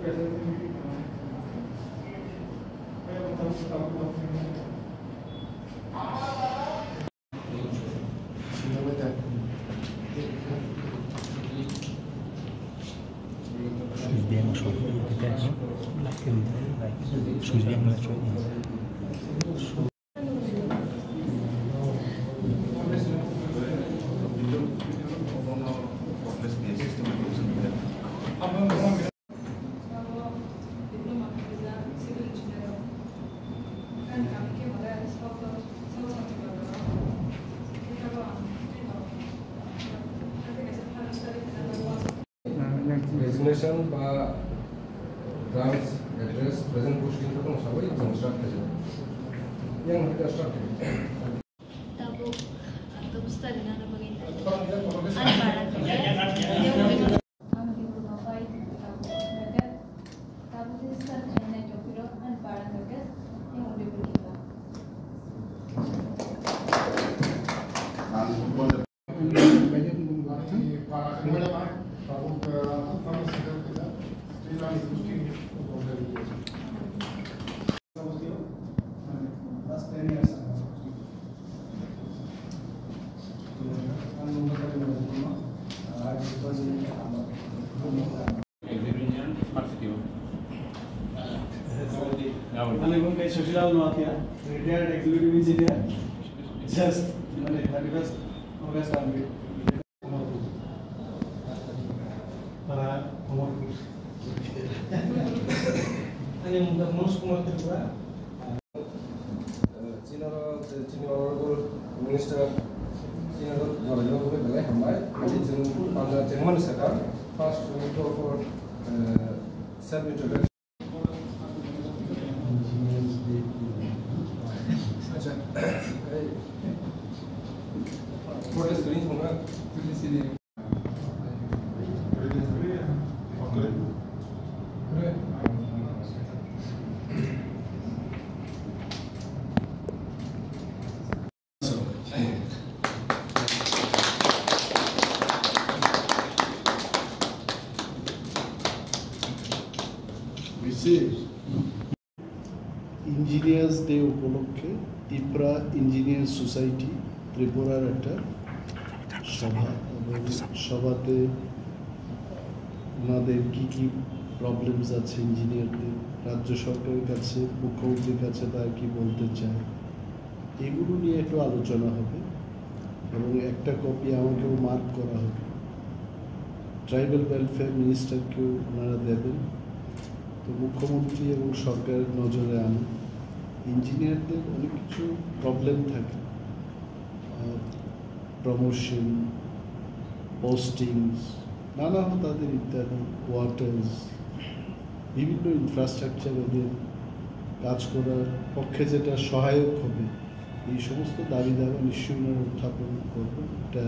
Abbiamo solo il testo, la chiusura, subiamo la gioia. Resignation by grants address present posting for the Sabai constructed. Young constructed. Tabu atau studi nana begini. Social Northia, retired executive engineer, just 31st August Minister first we go for self-introduction. What is green from that? Engineers day উপলক্ষে Tripura engineers society ত্রিপুরার একটা সভা, সভাতে ওনাদের কী কী problems আছে ইঞ্জিনিয়ারদের, রাজ্য সরকারের কাছে, মুখ্যমন্ত্রীর কাছে তারা কী বলতে চায়, এগুলো নিয়ে একটু আলোচনা হবে এবং একটা কপি আমাকেও মার্ক করা হবে। ট্রাইবাল ওয়েলফেয়ার মিনিস্টারকেও ওনারা দেবেন। তো মুখ্যমন্ত্রী এবং সরকারের নজরে আনে ইঞ্জিনিয়ারদের অনেক কিছু প্রবলেম থাকে, প্রমোশন, পোস্টিংস, নানা তাদের ইত্যাদি, কোয়ার্টার্স, বিভিন্ন ইনফ্রাস্ট্রাকচার ওদের কাজ করার পক্ষে যেটা সহায়ক হবে, এই সমস্ত দাবি দাবা নিশ্চয়ই ওনারা উত্থাপন করবেন। এটা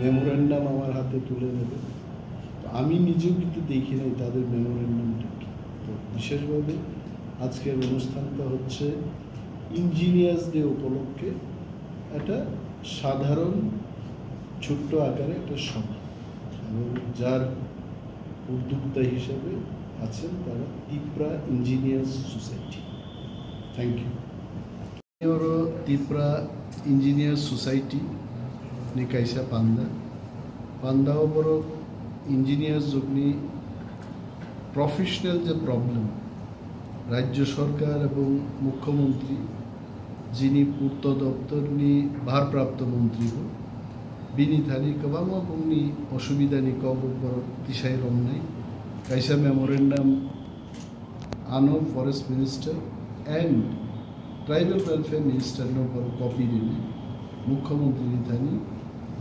মেমোরেন্ডাম আমার হাতে তুলে দেবে। আমি নিজেও কিন্তু দেখি নাই তাদের মেমোরেন্ডামটা কি। তো বিশেষভাবে আজকের অনুষ্ঠানটা হচ্ছে ইঞ্জিনিয়ার্স ডে উপলক্ষে একটা সাধারণ ছোট্ট আকারে একটা সভা, এবং যার উদ্যোক্তা হিসেবে আছেন তারা Tripura engineers society. Thank you. Tripura engineers society ni kaisa panda boro engineers জগনি প্রফেশনাল যে প্রবলেম, রাজ্য সরকার এবং মুখ্যমন্ত্রী যিনি পূর্ত দপ্তর নি ভারপ্রাপ্ত মন্ত্রী বিনি থানি কবামা বুংনি অসুবিধা নি কবর দিশাই রং নাই কাইসা মেমোরেন্ডাম আনো forest minister and tribal welfare minister নো বড় কপি দিনে মুখ্যমন্ত্রী থানি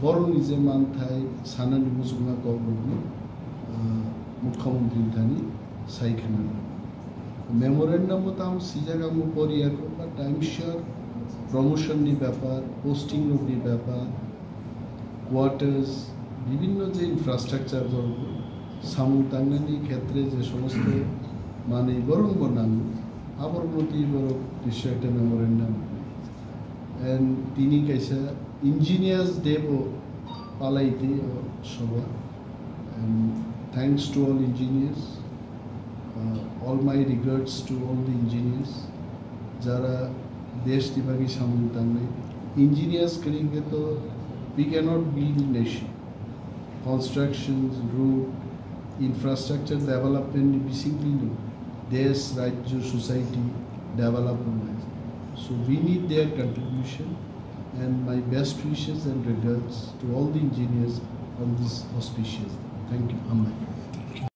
বড় নিজে মান থাই সানা নিবুসুনা কবরনি মুখ্যমন্ত্রী থানি সাইখানা মেমোরেন্ডাম তাম সিজাগাম পরিয়াকো বা টাইম শিওর প্রমোশন নি ব্যাপার, পোস্টিং নি ব্যাপার, কোয়ার্টার্স, বিভিন্ন যে ইনফ্রাস্ট্রাকচার বড় সামুতাঙ্গানি ক্ষেত্রে যে সমস্ত মানে বরং বনান আবার প্রতি বড় বিষয় একটা মেমোরেন্ডাম এন্ড তিনি কাইসা ইঞ্জিনিয়ার্স ডে পালাইতে সভা। Thanks to all engineers all my regards to all the engineers যারা দেশ দিবাগী সামন্তাঙ্গে engineers करेंगे तो we cannot build a nation. Constructions, road, infrastructure development basically देश राज्य society development. So we need their contribution, and my best wishes and regards to all the engineers on this auspicious day. Thank you. Amen.